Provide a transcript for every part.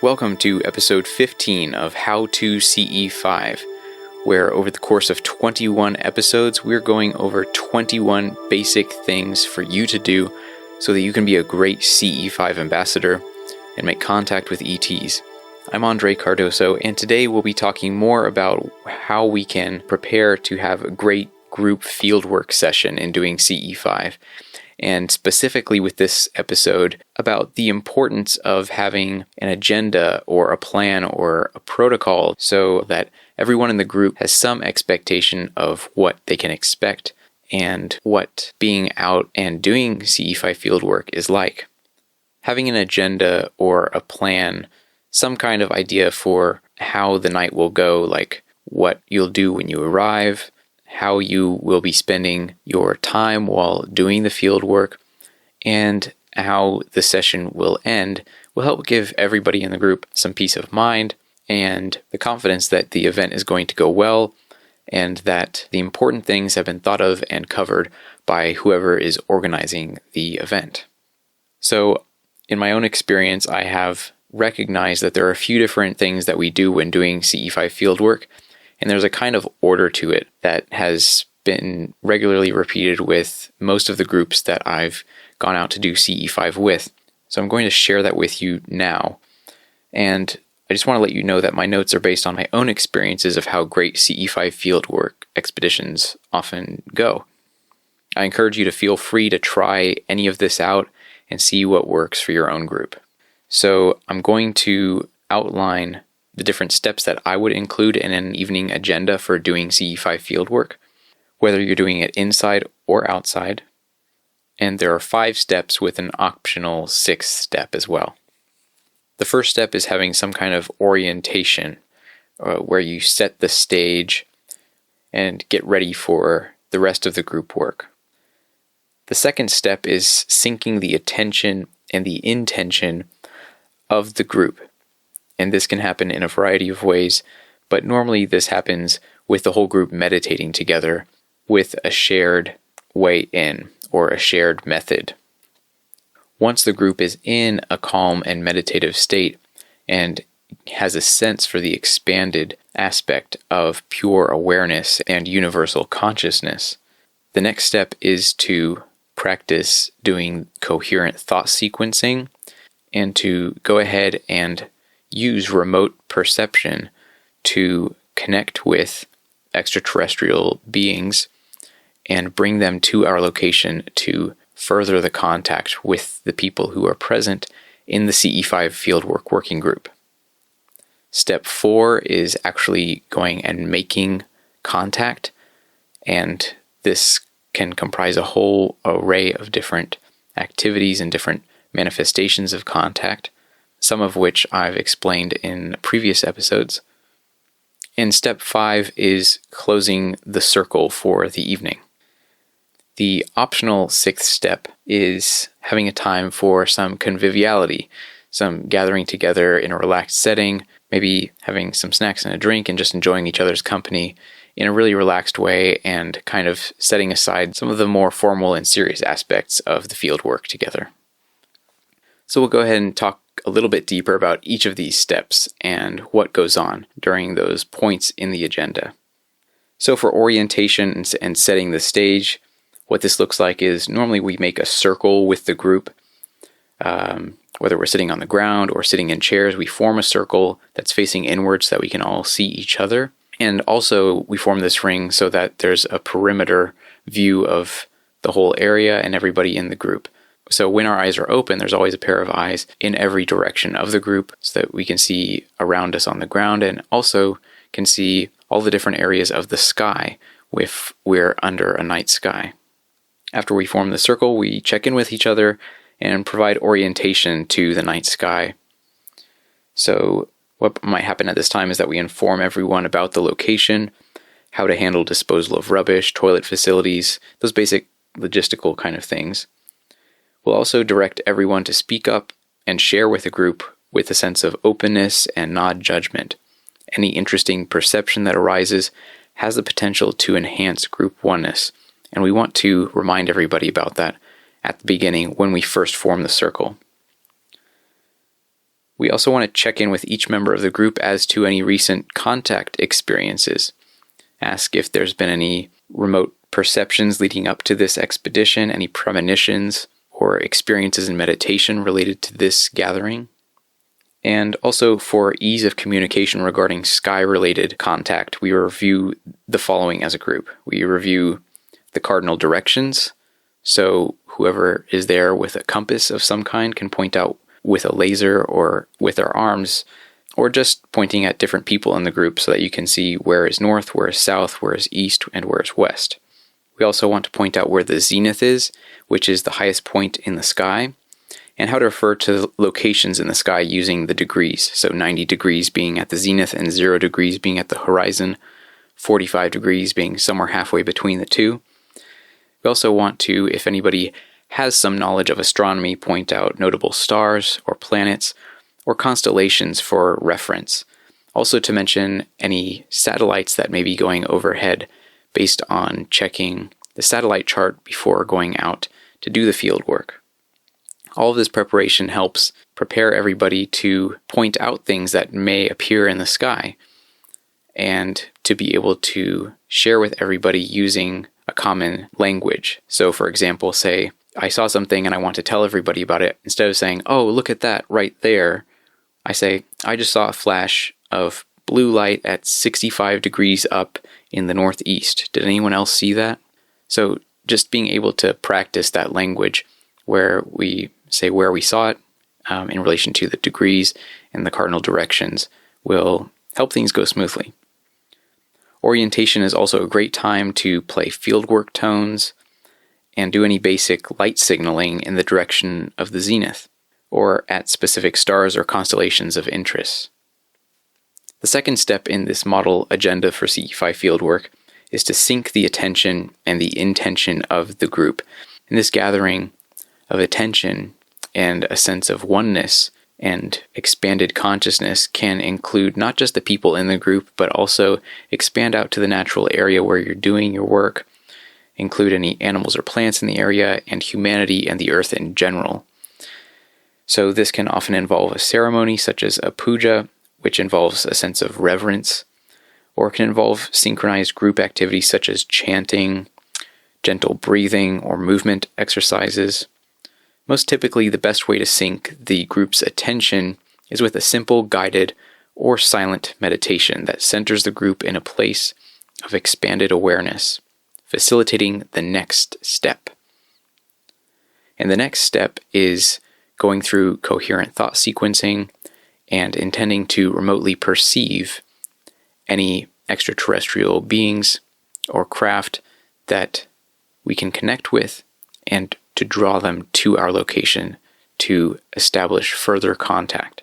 Welcome to episode 15 of How to CE5, where over the course of 21 episodes, we're going over 21 basic things for you to do so that you can be a great CE5 ambassador and make contact with ETs. I'm Andre Cardoso, and today we'll be talking more about how we can prepare to have a great group fieldwork session in doing CE5. And specifically with this episode about the importance of having an agenda or a plan or a protocol so that everyone in the group has some expectation of what they can expect and what being out and doing CE5 fieldwork is like. Having an agenda or a plan, some kind of idea for how the night will go, like what you'll do when you arrive, how you will be spending your time while doing the field work, and how the session will end will help give everybody in the group some peace of mind and the confidence that the event is going to go well and that the important things have been thought of and covered by whoever is organizing the event. So, in my own experience, I have recognized that there are a few different things that we do when doing CE5 fieldwork, and there's a kind of order to it that has been regularly repeated with most of the groups that I've gone out to do CE5 with. So I'm going to share that with you now. And I just want to let you know that my notes are based on my own experiences of how great CE5 fieldwork expeditions often go. I encourage you to feel free to try any of this out and see what works for your own group. So I'm going to outline the different steps that I would include in an evening agenda for doing CE5 fieldwork, whether you're doing it inside or outside. And there are 5 steps with an optional 6th step as well. The first step is having some kind of orientation where you set the stage and get ready for the rest of the group work. The second step is syncing the attention and the intention of the group. And this can happen in a variety of ways, but normally this happens with the whole group meditating together with a shared way in or a shared method. Once the group is in a calm and meditative state and has a sense for the expanded aspect of pure awareness and universal consciousness, the next step is to practice doing coherent thought sequencing and to go ahead and use remote perception to connect with extraterrestrial beings and bring them to our location to further the contact with the people who are present in the CE5 fieldwork working group. Step 4 is actually going and making contact, and this can comprise a whole array of different activities and different manifestations of contact, some of which I've explained in previous episodes. And step 5 is closing the circle for the evening. The optional 6th step is having a time for some conviviality, some gathering together in a relaxed setting, maybe having some snacks and a drink and just enjoying each other's company in a really relaxed way and kind of setting aside some of the more formal and serious aspects of the field work together. So we'll go ahead and talk a little bit deeper about each of these steps and what goes on during those points in the agenda. So for orientation and setting the stage, what this looks like is normally we make a circle with the group. Whether we're sitting on the ground or sitting in chairs, we form a circle that's facing inwards so that we can all see each other. And also we form this ring so that there's a perimeter view of the whole area and everybody in the group. So when our eyes are open, there's always a pair of eyes in every direction of the group so that we can see around us on the ground and also can see all the different areas of the sky if we're under a night sky. After we form the circle, we check in with each other and provide orientation to the night sky. So what might happen at this time is that we inform everyone about the location, how to handle disposal of rubbish, toilet facilities, those basic logistical kind of things. We'll also direct everyone to speak up and share with the group with a sense of openness and not judgment. Any interesting perception that arises has the potential to enhance group oneness, and we want to remind everybody about that at the beginning when we first form the circle. We also want to check in with each member of the group as to any recent contact experiences. Ask if there's been any remote perceptions leading up to this expedition, any premonitions or experiences in meditation related to this gathering. And also, for ease of communication regarding sky-related contact, we review the following as a group. We review the cardinal directions, so whoever is there with a compass of some kind can point out with a laser or with our arms, or just pointing at different people in the group so that you can see where is north, where is south, where is east, and where is west. We also want to point out where the zenith is, which is the highest point in the sky, and how to refer to locations in the sky using the degrees. So 90 degrees being at the zenith and 0 degrees being at the horizon, 45 degrees being somewhere halfway between the two. We also want to, if anybody has some knowledge of astronomy, point out notable stars or planets or constellations for reference. Also to mention any satellites that may be going overhead based on checking the satellite chart before going out to do the field work. All of this preparation helps prepare everybody to point out things that may appear in the sky and to be able to share with everybody using a common language. So for example, say, I saw something and I want to tell everybody about it. Instead of saying, oh, look at that right there, I say, I just saw a flash of blue light at 65 degrees up in the northeast. Did anyone else see that? So just being able to practice that language where we say where we saw it in relation to the degrees and the cardinal directions will help things go smoothly. Orientation is also a great time to play fieldwork tones and do any basic light signaling in the direction of the zenith or at specific stars or constellations of interest. The second step in this model agenda for CE5 fieldwork is to sync the attention and the intention of the group. In this gathering of attention and a sense of oneness and expanded consciousness can include not just the people in the group, but also expand out to the natural area where you're doing your work, include any animals or plants in the area, and humanity and the earth in general. So this can often involve a ceremony such as a puja, which involves a sense of reverence, or it can involve synchronized group activities such as chanting, gentle breathing, or movement exercises. Most typically, the best way to sync the group's attention is with a simple guided or silent meditation that centers the group in a place of expanded awareness, facilitating the next step. And the next step is going through coherent thought sequencing and intending to remotely perceive any extraterrestrial beings or craft that we can connect with and to draw them to our location to establish further contact.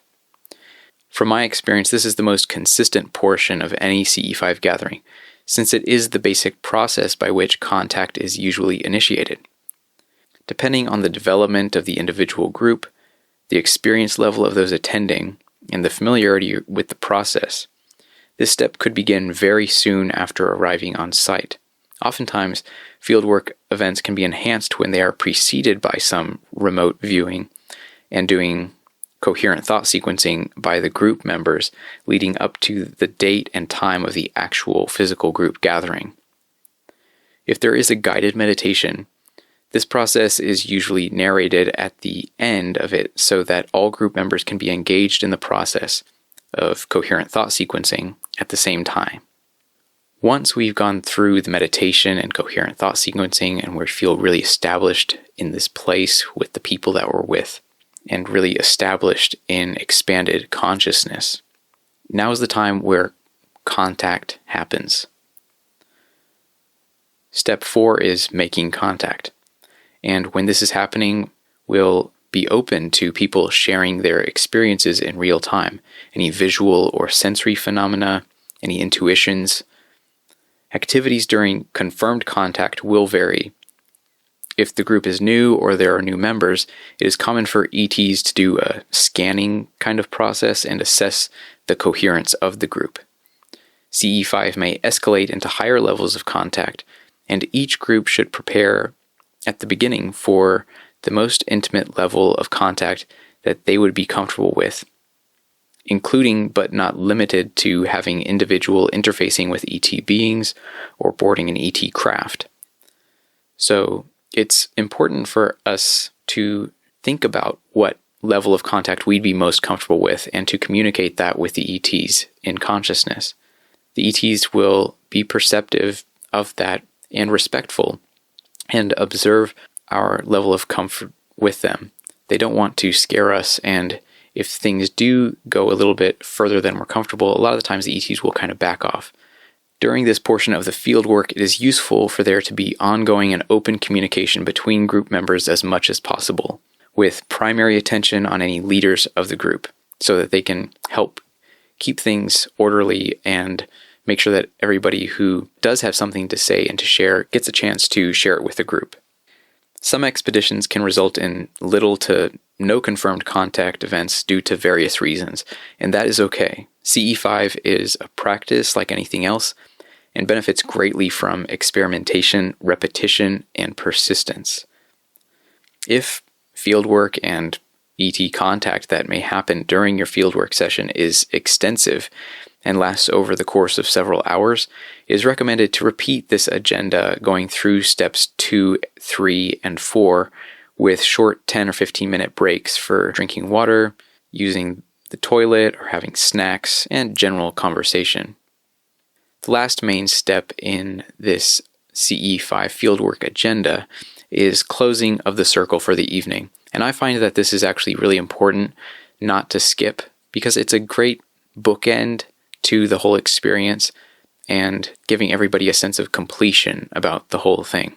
From my experience, this is the most consistent portion of any CE5 gathering, since it is the basic process by which contact is usually initiated. Depending on the development of the individual group, the experience level of those attending, and the familiarity with the process, this step could begin very soon after arriving on site. Oftentimes, fieldwork events can be enhanced when they are preceded by some remote viewing and doing coherent thought sequencing by the group members leading up to the date and time of the actual physical group gathering. If there is a guided meditation, this process is usually narrated at the end of it so that all group members can be engaged in the process of coherent thought sequencing at the same time. Once we've gone through the meditation and coherent thought sequencing and we feel really established in this place with the people that we're with and really established in expanded consciousness, now is the time where contact happens. Step 4 is making contact. And when this is happening, we'll be open to people sharing their experiences in real time, any visual or sensory phenomena, any intuitions. Activities during confirmed contact will vary. If the group is new or there are new members, it is common for ETs to do a scanning kind of process and assess the coherence of the group. CE5 may escalate into higher levels of contact, and each group should prepare at the beginning for the most intimate level of contact that they would be comfortable with, including but not limited to having individual interfacing with ET beings or boarding an ET craft. So it's important for us to think about what level of contact we'd be most comfortable with and to communicate that with the ETs in consciousness. The ETs will be perceptive of that and respectful and observe our level of comfort with them. They don't want to scare us, and if things do go a little bit further than we're comfortable, a lot of the times the ETs will kind of back off. During this portion of the fieldwork, it is useful for there to be ongoing and open communication between group members as much as possible, with primary attention on any leaders of the group, so that they can help keep things orderly and make sure that everybody who does have something to say and to share gets a chance to share it with the group. Some expeditions can result in little to no confirmed contact events due to various reasons, and that is okay. CE5 is a practice like anything else and benefits greatly from experimentation, repetition, and persistence. If fieldwork and ET contact that may happen during your fieldwork session is extensive and lasts over the course of several hours, it is recommended to repeat this agenda going through steps 2, 3, and 4 with short 10 or 15 minute breaks for drinking water, using the toilet, or having snacks, and general conversation. The last main step in this CE5 fieldwork agenda is closing of the circle for the evening. And I find that this is actually really important not to skip, because it's a great bookend to the whole experience and giving everybody a sense of completion about the whole thing.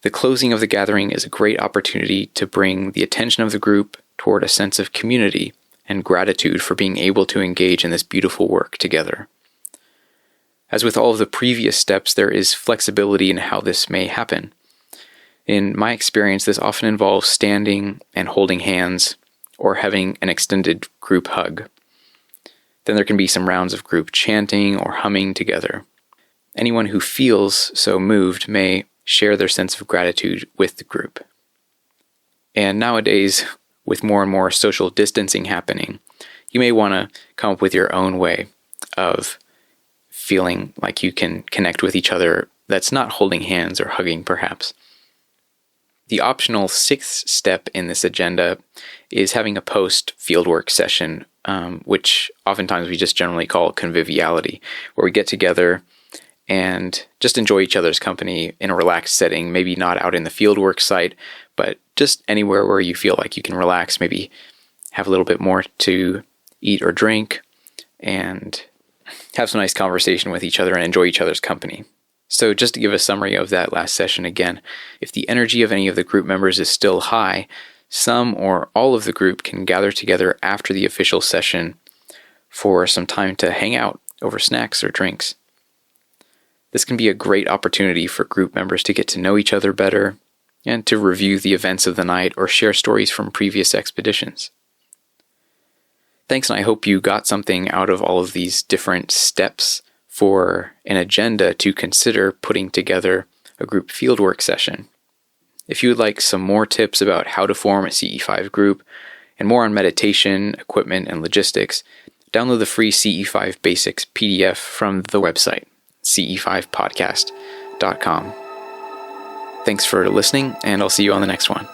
The closing of the gathering is a great opportunity to bring the attention of the group toward a sense of community and gratitude for being able to engage in this beautiful work together. As with all of the previous steps, there is flexibility in how this may happen. In my experience, this often involves standing and holding hands or having an extended group hug. Then there can be some rounds of group chanting or humming together. Anyone who feels so moved may share their sense of gratitude with the group. And nowadays, with more and more social distancing happening, you may want to come up with your own way of feeling like you can connect with each other that's not holding hands or hugging, perhaps. The optional 6th step in this agenda is having a post-fieldwork session, which oftentimes we just generally call conviviality, where we get together and just enjoy each other's company in a relaxed setting, maybe not out in the fieldwork site, but just anywhere where you feel like you can relax, maybe have a little bit more to eat or drink, and have some nice conversation with each other and enjoy each other's company. So just to give a summary of that last session again, if the energy of any of the group members is still high, some or all of the group can gather together after the official session for some time to hang out over snacks or drinks. This can be a great opportunity for group members to get to know each other better and to review the events of the night or share stories from previous expeditions. Thanks, and I hope you got something out of all of these different steps for an agenda to consider putting together a group fieldwork session. If you would like some more tips about how to form a CE5 group and more on meditation, equipment, and logistics, download the free CE5 Basics PDF from the website, ce5podcast.com. Thanks for listening, and I'll see you on the next one.